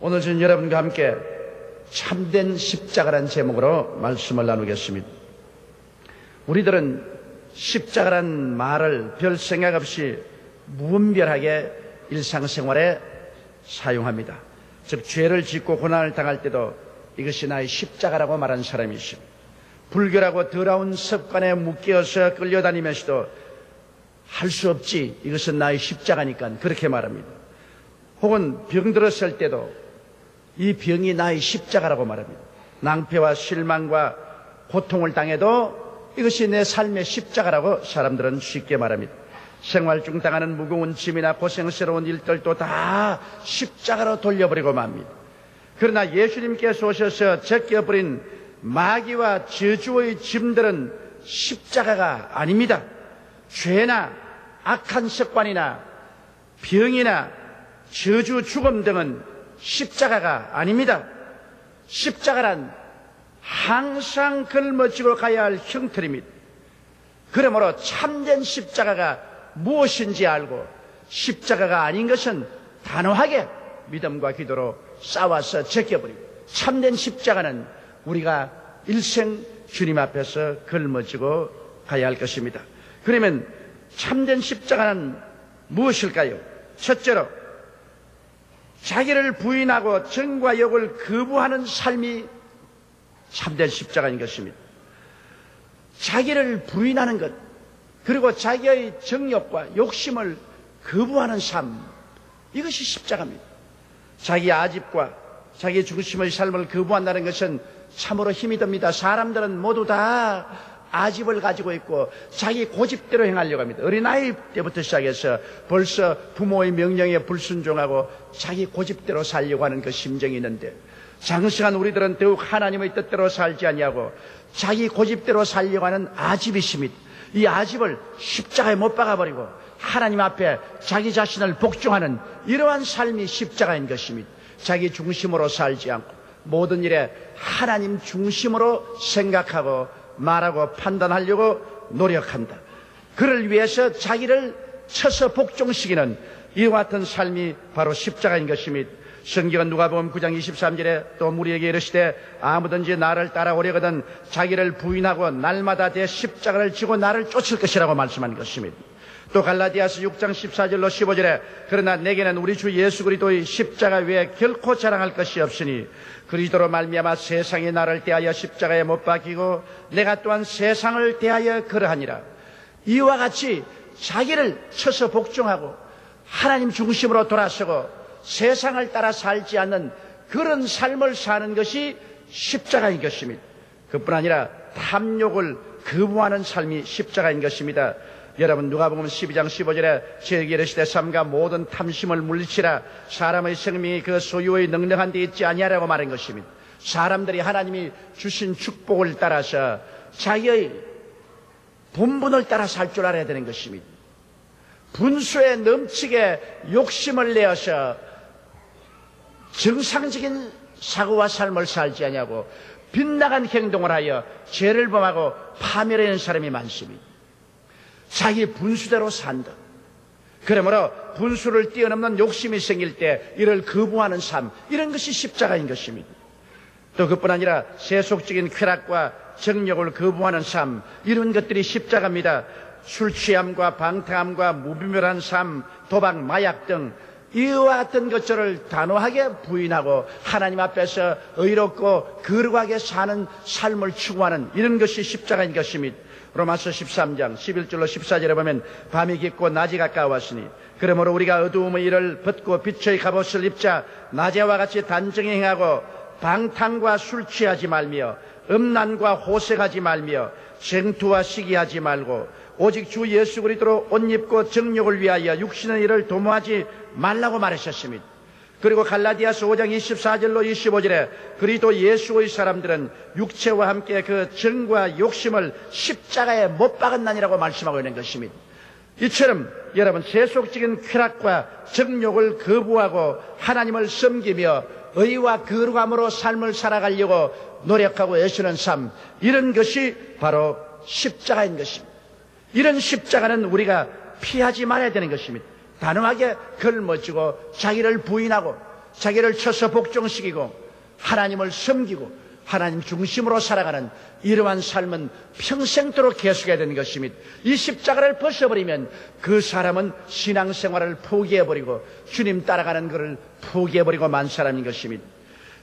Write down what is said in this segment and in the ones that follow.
오늘 저는 여러분과 함께 참된 십자가라는 제목으로 말씀을 나누겠습니다. 우리들은 십자가라는 말을 별 생각 없이 무분별하게 일상생활에 사용합니다. 즉 죄를 짓고 고난을 당할 때도 이것이 나의 십자가라고 말하는 사람이 있습니다. 불결하고 더러운 습관에 묶여서 끌려다니면서도 할 수 없지, 이것은 나의 십자가니까 그렇게 말합니다. 혹은 병들었을 때도 이 병이 나의 십자가라고 말합니다. 낭패와 실망과 고통을 당해도 이것이 내 삶의 십자가라고 사람들은 쉽게 말합니다. 생활 중 당하는 무거운 짐이나 고생스러운 일들도 다 십자가로 돌려버리고 맙니다. 그러나 예수님께서 오셔서 제껴버린 마귀와 저주의 짐들은 십자가가 아닙니다. 죄나 악한 습관이나 병이나 저주, 죽음 등은 십자가가 아닙니다. 십자가란 항상 걸머지고 가야 할 형틀입니다. 그러므로 참된 십자가가 무엇인지 알고 십자가가 아닌 것은 단호하게 믿음과 기도로 싸워서 제껴버리고, 참된 십자가는 우리가 일생 주님 앞에서 걸머지고 가야 할 것입니다. 그러면 참된 십자가는 무엇일까요? 첫째로 자기를 부인하고 정과 역을 거부하는 삶이 참된 십자가인 것입니다. 자기를 부인하는 것, 그리고 자기의 정욕과 욕심을 거부하는 삶, 이것이 십자가입니다. 자기 아집과 자기 중심의 삶을 거부한다는 것은 참으로 힘이 듭니다. 사람들은 모두 다 아집을 가지고 있고 자기 고집대로 행하려고 합니다. 어린아이 때부터 시작해서 벌써 부모의 명령에 불순종하고 자기 고집대로 살려고 하는 그 심정이 있는데, 장성한 우리들은 더욱 하나님의 뜻대로 살지 아니하고 자기 고집대로 살려고 하는 아집이 있습니다. 이 아집을 십자가에 못 박아버리고 하나님 앞에 자기 자신을 복종하는 이러한 삶이 십자가인 것입니다. 자기 중심으로 살지 않고 모든 일에 하나님 중심으로 생각하고 말하고 판단하려고 노력한다. 그를 위해서 자기를 쳐서 복종시키는 이와 같은 삶이 바로 십자가인 것입니다. 성경은 누가복음 9장 23절에 또 우리에게 이르시되 아무든지 나를 따라오려거든 자기를 부인하고 날마다 내 십자가를 지고 나를 쫓을 것이라고 말씀한 것입니다. 또 갈라디아서 6장 14절로 15절에 그러나 내게는 우리 주 예수 그리스도의 십자가 외에 결코 자랑할 것이 없으니 그리스도로 말미암아 세상이 나를 대하여 십자가에 못 박히고 내가 또한 세상을 대하여 그러하니라. 이와 같이 자기를 쳐서 복종하고 하나님 중심으로 돌아서고 세상을 따라 살지 않는 그런 삶을 사는 것이 십자가인 것입니다. 그뿐 아니라 탐욕을 거부하는 삶이 십자가인 것입니다. 여러분, 누가복음 12장 15절에 저에게 이르시되 삼가 모든 탐심을 물리치라. 사람의 생명이 그 소유의 능력한 데 있지 아니하라고 말한 것입니다. 사람들이 하나님이 주신 축복을 따라서 자기의 본분을 따라 살 줄 알아야 되는 것입니다. 분수에 넘치게 욕심을 내어서 정상적인 사고와 삶을 살지 아니하고 빗나간 행동을 하여 죄를 범하고 파멸하는 사람이 많습니다. 자기 분수대로 산다. 그러므로 분수를 뛰어넘는 욕심이 생길 때 이를 거부하는 삶, 이런 것이 십자가인 것입니다. 또 그뿐 아니라 세속적인 쾌락과 정욕을 거부하는 삶, 이런 것들이 십자가입니다. 술 취함과 방탕함과 무비멸한 삶, 도박, 마약 등 이와 같은 것들을 단호하게 부인하고 하나님 앞에서 의롭고 거룩하게 사는 삶을 추구하는 이런 것이 십자가인 것입니다. 로마서 13장 11절로 14절에 보면 밤이 깊고 낮이 가까웠으니 그러므로 우리가 어두움의 일을 벗고 빛의 갑옷을 입자. 낮에와 같이 단정히 행하고 방탕과 술 취하지 말며 음란과 호색하지 말며 쟁투와 시기하지 말고 오직 주 예수 그리스도로 옷 입고 정욕을 위하여 육신의 일을 도모하지 말라고 말하셨습니다. 그리고 갈라디아서 5장 24절로 25절에 그리스도 예수의 사람들은 육체와 함께 그 정과 욕심을 십자가에 못 박았나니라고 말씀하고 있는 것입니다. 이처럼 여러분, 세속적인 쾌락과 정욕을 거부하고 하나님을 섬기며 의와 거룩함으로 삶을 살아가려고 노력하고 애쓰는 삶, 이런 것이 바로 십자가인 것입니다. 이런 십자가는 우리가 피하지 말아야 되는 것입니다. 단호하게 걸머지고 자기를 부인하고 자기를 쳐서 복종시키고 하나님을 섬기고 하나님 중심으로 살아가는 이러한 삶은 평생도록 계속해야 되는 것입니다. 이 십자가를 벗어버리면 그 사람은 신앙생활을 포기해버리고 주님 따라가는 것을 포기해버리고 만 사람인 것입니다.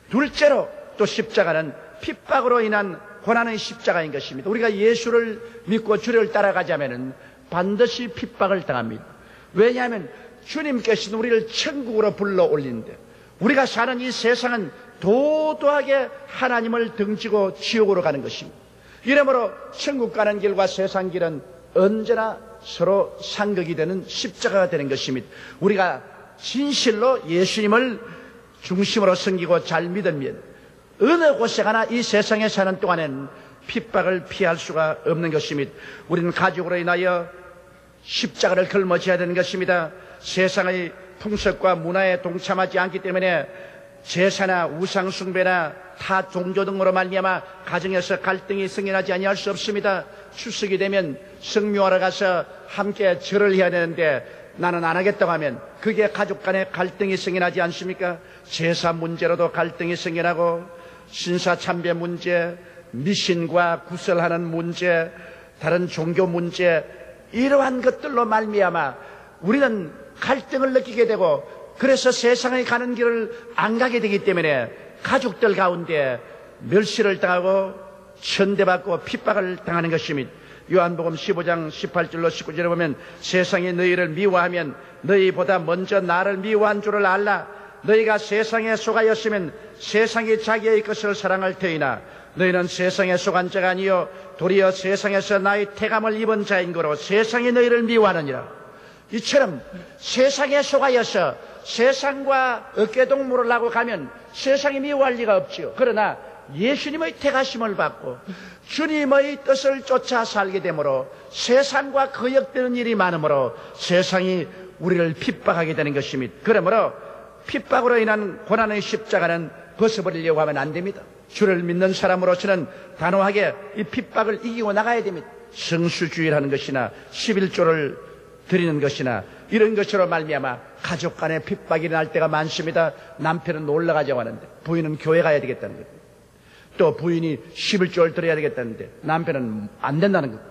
둘째로 또 십자가는 핍박으로 인한 고난의 십자가인 것입니다. 우리가 예수를 믿고 주를 따라가자면 반드시 핍박을 당합니다. 왜냐하면 주님께서는 우리를 천국으로 불러 올리는데 우리가 사는 이 세상은 도도하게 하나님을 등지고 지옥으로 가는 것입니다. 이러므로 천국 가는 길과 세상 길은 언제나 서로 상극이 되는 십자가가 되는 것입니다. 우리가 진실로 예수님을 중심으로 섬기고 잘 믿으면 어느 곳에 가나 이 세상에 사는 동안에는 핍박을 피할 수가 없는 것입니다. 우리는 가족으로 인하여 십자가를 걸머져야 되는 것입니다. 세상의 풍습과 문화에 동참하지 않기 때문에 제사나 우상숭배나 타 종교 등으로 말미암아 가정에서 갈등이 생겨나지 아니할 수 없습니다. 추석이 되면 성묘하러 가서 함께 절을 해야 되는데 나는 안 하겠다고 하면 그게 가족 간에 갈등이 생겨나지 않습니까? 제사 문제로도 갈등이 생겨나고 신사참배 문제, 미신과 구설하는 문제, 다른 종교 문제 이러한 것들로 말미암아 우리는 갈등을 느끼게 되고 그래서 세상에 가는 길을 안 가게 되기 때문에 가족들 가운데 멸시를 당하고 천대받고 핍박을 당하는 것입니다. 요한복음 15장 18절로 19절에 보면 세상이 너희를 미워하면 너희보다 먼저 나를 미워한 줄을 알라. 너희가 세상에 속하였으면 세상이 자기의 것을 사랑할 터이나 너희는 세상에 속한 자가 아니요 도리어 세상에서 나의 태감을 입은 자인 거로 세상이 너희를 미워하느니라. 이처럼 세상에 속하여서 세상과 어깨동무를 하고 가면 세상이 미워할 리가 없지요. 그러나 예수님의 택하심을 받고 주님의 뜻을 쫓아 살게 되므로 세상과 거역되는 일이 많으므로 세상이 우리를 핍박하게 되는 것입니다. 그러므로 핍박으로 인한 고난의 십자가는 벗어버리려고 하면 안 됩니다. 주를 믿는 사람으로서는 단호하게 이 핍박을 이기고 나가야 됩니다. 성수주의라는 것이나 11조를 드리는 것이나 이런 것으로 말미암아 가족 간에 핍박이 일어날 때가 많습니다. 남편은 놀러 가자고 하는데 부인은 교회 가야 되겠다는 거예요. 또 부인이 11조를 드려야 되겠다는데 남편은 안 된다는 거예요.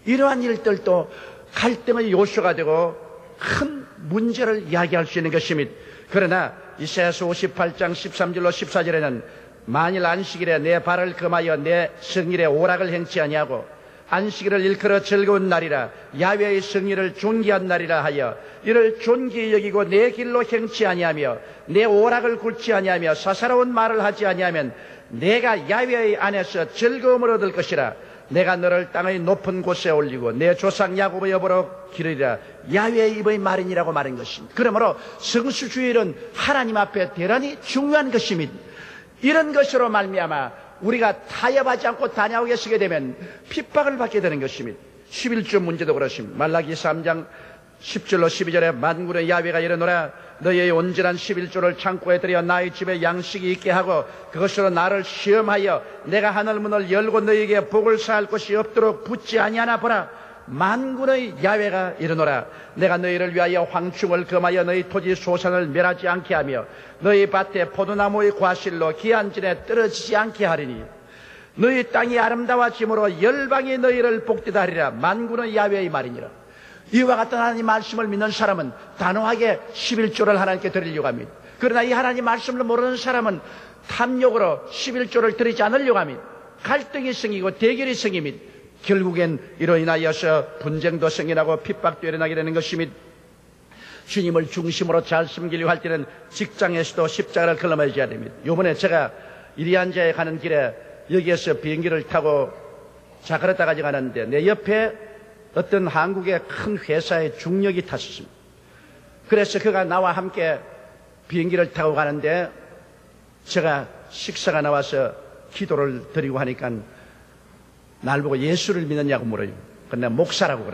이러한 일들도 갈등의 요소가 되고 큰 문제를 이야기할 수 있는 것입니다. 그러나 이사야서 58장 13절로 14절에는 만일 안식일에 내 발을 금하여 내 성일에 오락을 행치 아니하고 안식일을 일컬어 즐거운 날이라 야훼의 성일을 존귀한 날이라 하여 이를 존귀히 여기고 내 길로 행치 아니하며 내 오락을 굴치 아니하며 사사로운 말을 하지 아니하면 내가 야훼의 안에서 즐거움을 얻을 것이라. 내가 너를 땅의 높은 곳에 올리고 내 조상 야곱의 여보로 기르리라. 야훼의 입의 말이니라고 말한 것입니다. 그러므로 성수주일은 하나님 앞에 대단히 중요한 것입니다. 이런 것으로 말미암아 우리가 타협하지 않고 단호하게 서게 되면 핍박을 받게 되는 것입니다. 11조 문제도 그렇습니다. 말라기 3장 10절로 12절에 만군의 야훼가 이르노라. 너희의 온전한 11조를 창고에 들여 나의 집에 양식이 있게 하고 그것으로 나를 시험하여 내가 하늘문을 열고 너희에게 복을 사할 것이 없도록 붙지 아니하나 보라. 만군의 야훼가 이르노라. 내가 너희를 위하여 황충을 금하여 너희 토지 소산을 멸하지 않게 하며 너희 밭에 포도나무의 과실로 기한진에 떨어지지 않게 하리니 너희 땅이 아름다워짐으로 열방이 너희를 복되다 하리라. 만군의 야훼의 말이니라. 이와 같은 하나님 말씀을 믿는 사람은 단호하게 11조를 하나님께 드리려고 합니다. 그러나 이 하나님 말씀을 모르는 사람은 탐욕으로 11조를 드리지 않으려고 합니다. 갈등이 생기고 대결이 생깁니다. 결국엔 이로 인하여서 분쟁도 생겨나고 핍박도 일어나게 되는 것입니다. 주님을 중심으로 잘 섬기려고 할 때는 직장에서도 십자가를 걸어매줘야 됩니다. 요번에 제가 이리안자에 가는 길에 여기에서 비행기를 타고 자카르타까지 가는데 내 옆에 어떤 한국의 큰 회사의 중력이 탔었습니다. 그래서 그가 나와 함께 비행기를 타고 가는데 제가 식사가 나와서 기도를 드리고 하니까 날 보고 예수를 믿느냐고 물어요. 근데 내가 목사라고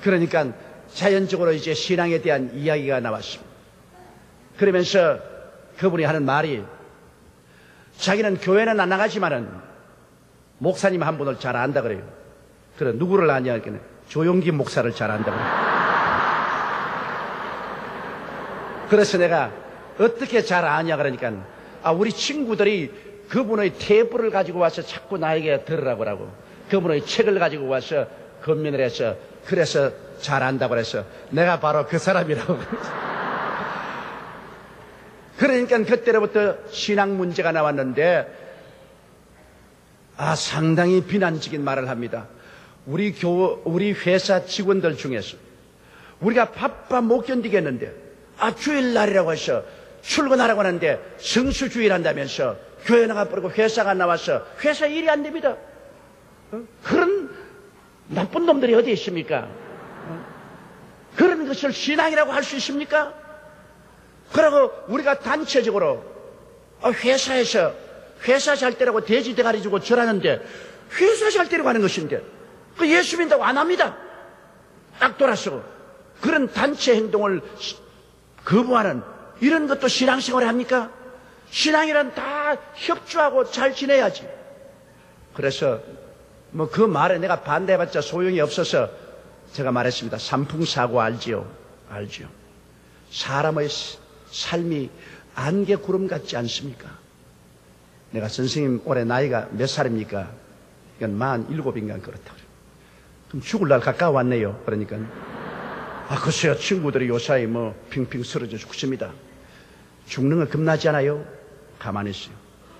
그러니까 자연적으로 이제 신앙에 대한 이야기가 나왔습니다. 그러면서 그분이 하는 말이 자기는 교회는 안 나가지만은 목사님 한 분을 잘 안다 그래요. 그래 누구를 아냐 했더니 조용기 목사를 잘 안다 그래요. 그래서 내가 어떻게 잘 아냐 그러니까 우리 친구들이 그분의 테이프를 가지고 와서 자꾸 나에게 들으라고 하고 그분의 책을 가지고 와서 건면을 해서 그래서 잘 안다고 그래서 내가 바로 그 사람이라고. 그러니까 그때로부터 신앙 문제가 나왔는데 상당히 비난적인 말을 합니다. 우리 회사 직원들 중에서 우리가 바빠 못 견디겠는데 주일날이라고 해서 출근하라고 하는데 성수주의를 교회 나가버리고 회사가 나와서 회사 일이 안 됩니다. 그런 나쁜 놈들이 어디 있습니까? 그런 것을 신앙이라고 할 수 있습니까? 그리고 우리가 단체적으로 회사에서 회사 잘 때라고 돼지 대가리 주고 절하는데 회사 잘 때라고 하는 것인데 그 예수 믿는다고 안 합니다. 딱 돌아서고 그런 단체 행동을 거부하는 이런 것도 신앙생활을 합니까? 신앙이란 다 협조하고 잘 지내야지. 그래서 그 말에 내가 반대해봤자 소용이 없어서 제가 말했습니다. 삼풍사고 알지요? 알지요. 사람의 삶이 안개 구름 같지 않습니까? 내가 선생님 올해 나이가 몇 살입니까? 이건 47인가 그렇다고. 그럼 죽을 날 가까워 왔네요. 그러니까 글쎄요 친구들이 요사이 핑핑 쓰러져 죽습니다. 죽는 건 겁나지 않아요? 가만히 있어요.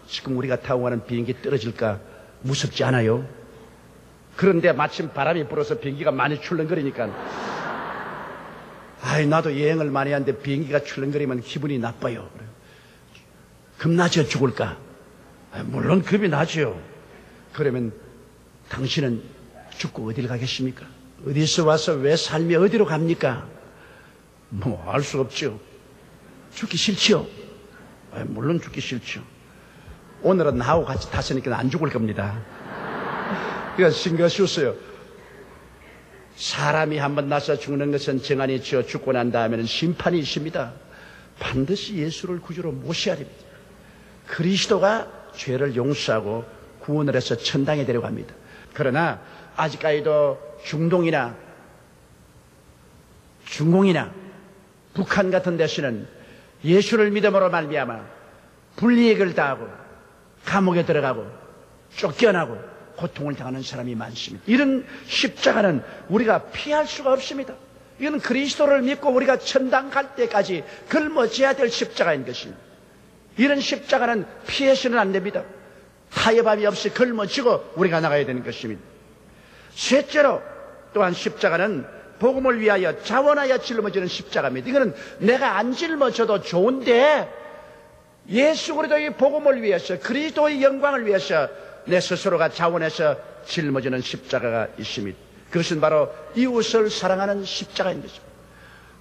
지금 우리가 타고 가는 비행기 떨어질까 무섭지 않아요? 그런데 마침 바람이 불어서 비행기가 많이 출렁거리니까 나도 여행을 많이 하는데 비행기가 출렁거리면 기분이 나빠요. 겁나죠 죽을까? 물론 겁이 나죠. 그러면 당신은 죽고 어디를 가겠습니까? 어디서 와서 왜 삶이 어디로 갑니까? 알 수 없죠. 죽기 싫지요? 물론 죽기 싫죠. 오늘은 나하고 같이 탔으니까 안 죽을 겁니다. 그러니까 신기하셨어요. 사람이 한번 나서 죽는 것은 정한이 지어 죽고 난 다음에는 심판이 있습니다. 반드시 예수를 구주로 모셔야 됩니다. 그리스도가 죄를 용서하고 구원을 해서 천당에 데려갑니다. 그러나 아직까지도 중동이나 중공이나 북한 같은 데서는 예수를 믿음으로 말미암아 불이익을 당하고 감옥에 들어가고 쫓겨나고 고통을 당하는 사람이 많습니다. 이런 십자가는 우리가 피할 수가 없습니다. 이건 그리스도를 믿고 우리가 천당 갈 때까지 걸머져야 될 십자가인 것입니다. 이런 십자가는 피해서는 안 됩니다. 타협함이 없이 걸머지고 우리가 나가야 되는 것입니다. 셋째로 또한 십자가는 복음을 위하여 자원하여 짊어지는 십자가입니다. 이거는 내가 안 짊어져도 좋은데 예수 그리스도의 복음을 위해서 그리스도의 영광을 위해서 내 스스로가 자원해서 짊어지는 십자가가 있습니다. 그것은 바로 이웃을 사랑하는 십자가인 것입니다.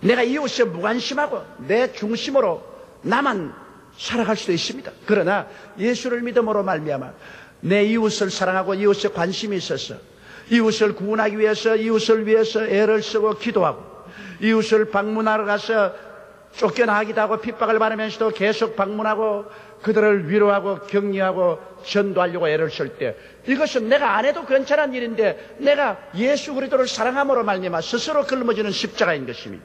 내가 이웃에 무관심하고 내 중심으로 나만 살아갈 수도 있습니다. 그러나 예수를 믿음으로 말미암아 내 이웃을 사랑하고 이웃에 관심이 있어서 이웃을 구원하기 위해서 이웃을 위해서 애를 쓰고 기도하고 이웃을 방문하러 가서 쫓겨나기도 하고 핍박을 받으면서도 계속 방문하고 그들을 위로하고 격려하고 전도하려고 애를 쓸 때 이것은 내가 안 해도 괜찮은 일인데 내가 예수 그리스도를 사랑함으로 말미암아 스스로 걸머지는 십자가인 것입니다.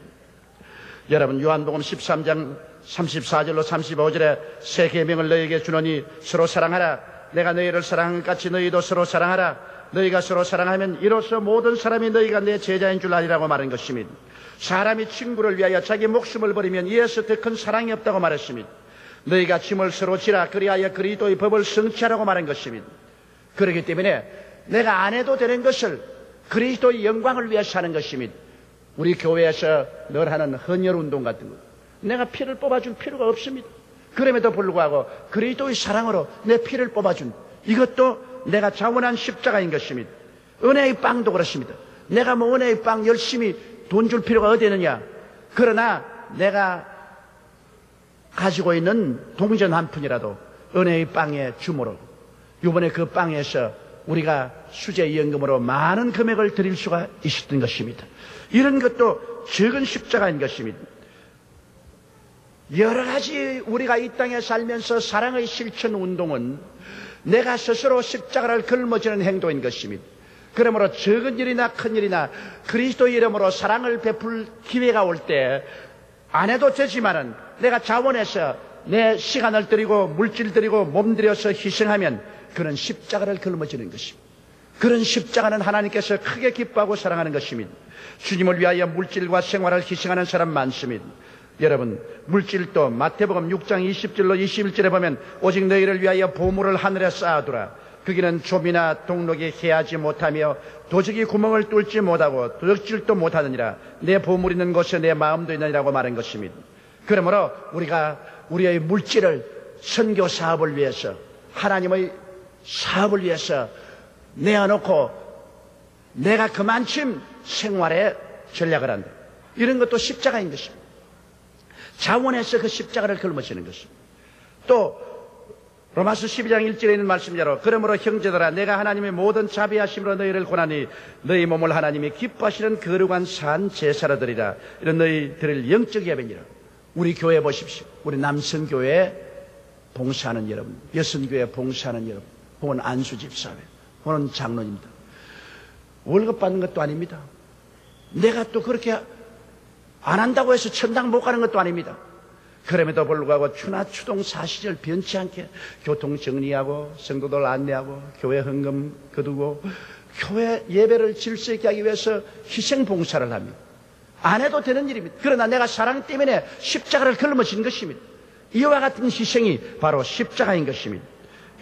여러분 요한복음 13장 34절로 35절에 새 계명을 너희에게 주노니 서로 사랑하라. 내가 너희를 사랑한 것 같이 너희도 서로 사랑하라. 너희가 서로 사랑하면 이로써 모든 사람이 너희가 내 제자인 줄 아리라고 말한 것입니다. 사람이 친구를 위하여 자기 목숨을 버리면 이에서 더 큰 사랑이 없다고 말했습니다. 너희가 짐을 서로 지라 그리하여 그리스도의 법을 성취하라고 말한 것입니다. 그렇기 때문에 내가 안 해도 되는 것을 그리스도의 영광을 위해서 하는 것입니다. 우리 교회에서 늘 하는 헌혈운동 같은 것 내가 피를 뽑아줄 필요가 없습니다. 그럼에도 불구하고 그리스도의 사랑으로 내 피를 뽑아준 이것도 내가 자원한 십자가인 것입니다. 은혜의 빵도 그렇습니다. 내가 은혜의 빵 열심히 돈 줄 필요가 어디 있느냐. 그러나 내가 가지고 있는 동전 한 푼이라도 은혜의 빵에 주므로 이번에 그 빵에서 우리가 수제연금으로 많은 금액을 드릴 수가 있었던 것입니다. 이런 것도 적은 십자가인 것입니다. 여러 가지 우리가 이 땅에 살면서 사랑의 실천 운동은 내가 스스로 십자가를 걸머지는 행동인 것입니다. 그러므로 적은 일이나 큰 일이나 그리스도의 이름으로 사랑을 베풀 기회가 올 때 안 해도 되지만은 내가 자원해서 내 시간을 들이고 물질 들이고 몸 들여서 희생하면 그런 십자가를 걸머지는 것입니다. 그런 십자가는 하나님께서 크게 기뻐하고 사랑하는 것입니다. 주님을 위하여 물질과 생활을 희생하는 사람 많습니다. 여러분, 물질도 마태복음 6장 20절로 21절에 보면 오직 너희를 위하여 보물을 하늘에 쌓아두라. 거기는 좀이나 동록이 해하지 못하며 도적이 구멍을 뚫지 못하고 도적질도 못하느니라. 내 보물 있는 곳에 내 마음도 있느니라고 말한 것입니다. 그러므로 우리가 우리의 물질을 선교 사업을 위해서, 하나님의 사업을 위해서 내어놓고 내가 그만큼 생활에 전략을 한다. 이런 것도 십자가인 것입니다. 자원해서 그 십자가를 걸머지는 것입니다. 또 로마서 12장 1절에 있는 말씀대로 그러므로 형제들아 내가 하나님의 모든 자비하심으로 너희를 권하니 너희 몸을 하나님이 기뻐하시는 거룩한 산 제사로 드리라. 이런 너희들을 영적 예배니라. 우리 교회 보십시오. 우리 남성교회 봉사하는 여러분, 여성교회 봉사하는 여러분, 혹은 안수집사회, 혹은 장로님들, 월급 받는 것도 아닙니다. 내가 또 그렇게 안 한다고 해서 천당 못 가는 것도 아닙니다. 그럼에도 불구하고 추나 추동 사시절 변치 않게 교통 정리하고 성도들 안내하고 교회 헌금 거두고 교회 예배를 질서 있게 하기 위해서 희생 봉사를 합니다. 안 해도 되는 일입니다. 그러나 내가 사랑 때문에 십자가를 걸머진 것입니다. 이와 같은 희생이 바로 십자가인 것입니다.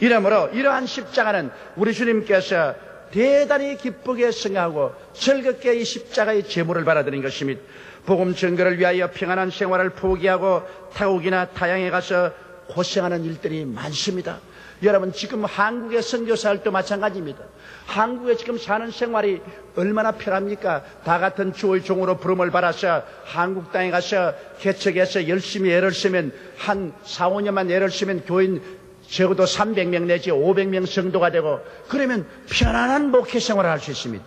이러므로 이러한 십자가는 우리 주님께서 대단히 기쁘게 생각하고 즐겁게 이 십자가의 제물을 받아들인 것입니다. 복음 전거를 위하여 평안한 생활을 포기하고 타국이나 타양에 가서 고생하는 일들이 많습니다. 여러분, 지금 한국의 선교사들도 마찬가지입니다. 한국에 지금 사는 생활이 얼마나 편합니까? 다 같은 주의 종으로 부름을 받아서 한국 땅에 가서 개척해서 열심히 애를 쓰면 한 4, 5년만 애를 쓰면 교인 적어도 300명 내지 500명 성도가 되고 그러면 편안한 목회 생활을 할 수 있습니다.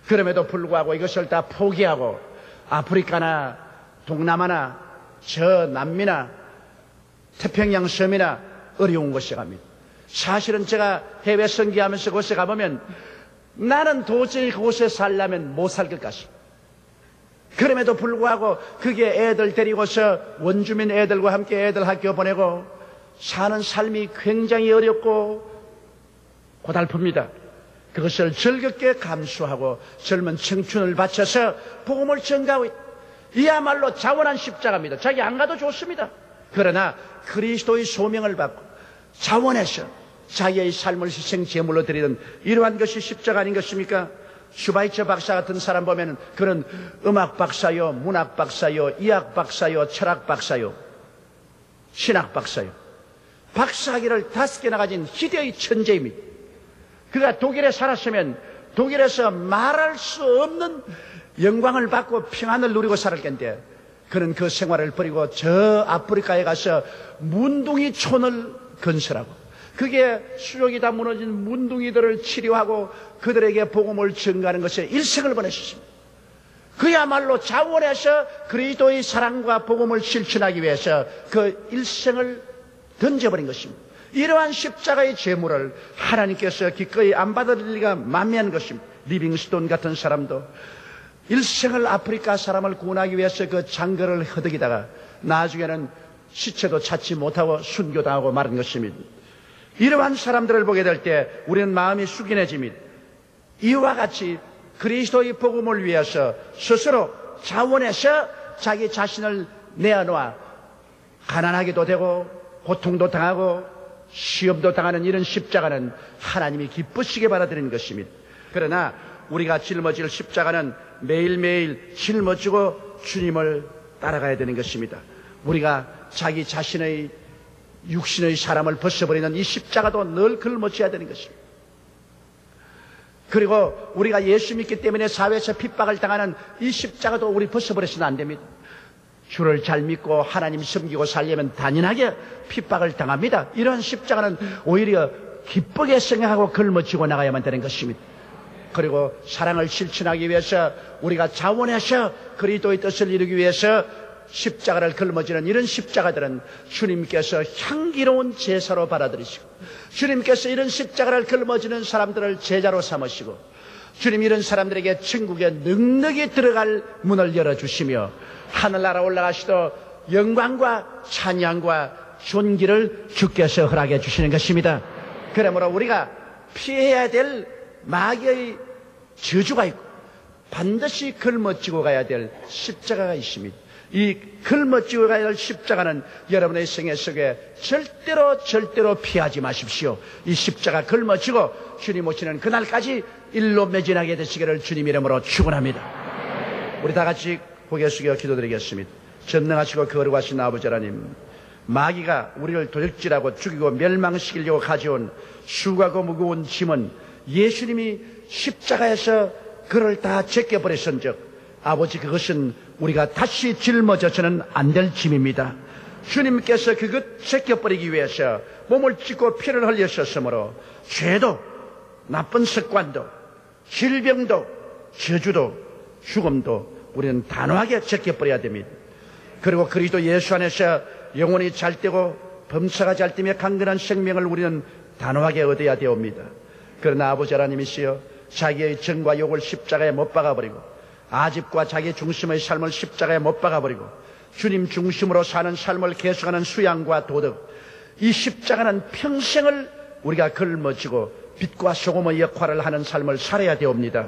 그럼에도 불구하고 이것을 다 포기하고 아프리카나 동남아나 저 남미나 태평양 섬이나 어려운 곳에 갑니다. 사실은 제가 해외 선교하면서 그곳에 가보면 나는 도저히 그곳에 살려면 못 살 것 같습니다. 그럼에도 불구하고 그게 애들 데리고서 원주민 애들과 함께 애들 학교 보내고 사는 삶이 굉장히 어렵고 고달픕니다. 그것을 즐겁게 감수하고 젊은 청춘을 바쳐서 복음을 전가하고 있다. 이야말로 자원한 십자가입니다. 자기 안 가도 좋습니다. 그러나 그리스도의 소명을 받고 자원해서 자기의 삶을 희생 제물로 드리는 이러한 것이 십자가 아닌 것입니까? 슈바이처 박사 같은 사람 보면 그런 음악 박사요, 문학 박사요, 이학 박사요, 철학 박사요, 신학 박사요. 박사학위를 5개나 가진 희대의 천재입니다. 그가 독일에 살았으면 독일에서 말할 수 없는 영광을 받고 평안을 누리고 살을 텐데 그는 그 생활을 버리고 저 아프리카에 가서 문둥이촌을 건설하고 그게 수족이 다 무너진 문둥이들을 치료하고 그들에게 복음을 전가하는 것에 일생을 보내셨습니다. 그야말로 자원해서 그리스도의 사랑과 복음을 실천하기 위해서 그 일생을 던져버린 것입니다. 이러한 십자가의 제물을 하나님께서 기꺼이 안 받을 리가 만무한 것입니다. 리빙스톤 같은 사람도 일생을 아프리카 사람을 구원하기 위해서 그 장거를 허덕이다가 나중에는 시체도 찾지 못하고 순교당하고 말은 것입니다. 이러한 사람들을 보게 될 때 우리는 마음이 숙연해집니다. 이와 같이 그리스도의 복음을 위해서 스스로 자원해서 자기 자신을 내어놓아 가난하기도 되고 고통도 당하고 시험도 당하는 이런 십자가는 하나님이 기쁘시게 받아들이는 것입니다. 그러나 우리가 짊어질 십자가는 매일매일 짊어지고 주님을 따라가야 되는 것입니다. 우리가 자기 자신의 육신의 사람을 벗어버리는 이 십자가도 늘 짊어져야 되는 것입니다. 그리고 우리가 예수 믿기 때문에 사회에서 핍박을 당하는 이 십자가도 우리 벗어버려서는 안 됩니다. 주를 잘 믿고 하나님 섬기고 살려면 단연하게 핍박을 당합니다. 이런 십자가는 오히려 기쁘게 생각하고 걸머지고 나가야만 되는 것입니다. 그리고 사랑을 실천하기 위해서 우리가 자원해서 그리스도의 뜻을 이루기 위해서 십자가를 걸머지는 이런 십자가들은 주님께서 향기로운 제사로 받아들이시고 주님께서 이런 십자가를 걸머지는 사람들을 제자로 삼으시고 주님 이런 사람들에게 천국에 넉넉히 들어갈 문을 열어주시며 하늘나라 올라가시도 영광과 찬양과 존귀를 주께서 허락해 주시는 것입니다. 그러므로 우리가 피해야 될 마귀의 저주가 있고 반드시 걸머쥐고 가야 될 십자가가 있습니다. 이 걸머쥐고 가야 할 십자가는 여러분의 생애 속에 절대로 피하지 마십시오. 이 십자가 걸머쥐고 주님 오시는 그날까지 일로 매진하게 되시기를 주님 이름으로 축원합니다. 우리 다 같이 고개 숙여 기도드리겠습니다. 전능하시고 거룩하신 아버지 하나님, 마귀가 우리를 도적질하고 죽이고 멸망시키려고 가져온 수고하고 무거운 짐은 예수님이 십자가에서 그를 다 제껴버렸은즉 아버지, 그것은 우리가 다시 짊어져서는 안 될 짐입니다. 주님께서 그것 제껴버리기 위해서 몸을 찢고 피를 흘리셨으므로 죄도, 나쁜 습관도, 질병도, 저주도, 죽음도 우리는 단호하게 제껴버려야 됩니다. 그리고 그리스도 예수 안에서 영혼이 잘 되고 범사가 잘 되며 강건한 생명을 우리는 단호하게 얻어야 되옵니다. 그러나 아버지 하나님이시여, 자기의 정과 욕을 십자가에 못 박아버리고 아집과 자기 중심의 삶을 십자가에 못 박아버리고 주님 중심으로 사는 삶을 계속하는 수양과 도덕, 이 십자가는 평생을 우리가 걸머쥐고 빛과 소금의 역할을 하는 삶을 살아야 되옵니다.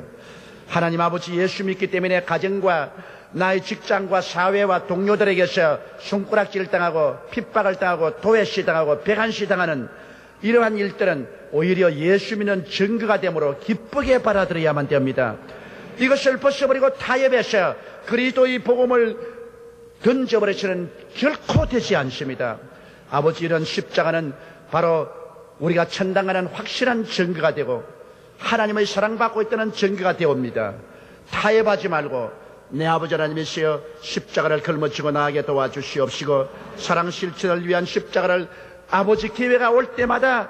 하나님 아버지, 예수 믿기 때문에 가정과 나의 직장과 사회와 동료들에게서 손가락질 당하고 핍박을 당하고 도외시 당하고 배간시 당하는 이러한 일들은 오히려 예수 믿는 증거가 되므로 기쁘게 받아들여야만 됩니다. 이것을 벗어버리고 타협해서 그리스도의 복음을 던져버리시는 결코 되지 않습니다. 아버지, 이런 십자가는 바로 우리가 천당하는 확실한 증거가 되고 하나님의 사랑받고 있다는 증거가 되옵니다. 타협하지 말고 내 아버지 하나님이시여, 십자가를 걸머쥐고 나가게 도와주시옵시고 사랑 실천을 위한 십자가를 아버지 기회가 올 때마다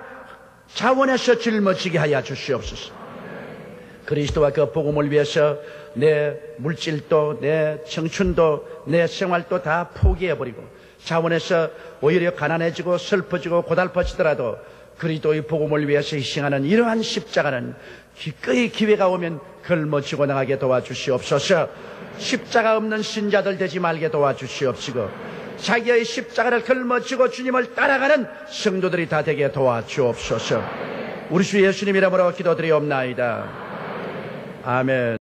자원해서 짊어지게 하여 주시옵소서. 그리스도와 그 복음을 위해서 내 물질도, 내 청춘도, 내 생활도 다 포기해버리고 자원해서 오히려 가난해지고 슬퍼지고 고달퍼지더라도 그리스도의 복음을 위해서 희생하는 이러한 십자가는 기꺼이 기회가 오면 걸머쥐고 나가게 도와주시옵소서. 십자가 없는 신자들 되지 말게 도와주시옵시고 자기의 십자가를 걸머쥐고 주님을 따라가는 성도들이 다 되게 도와주옵소서. 우리 주 예수님 이름으로 기도드리옵나이다. 아멘.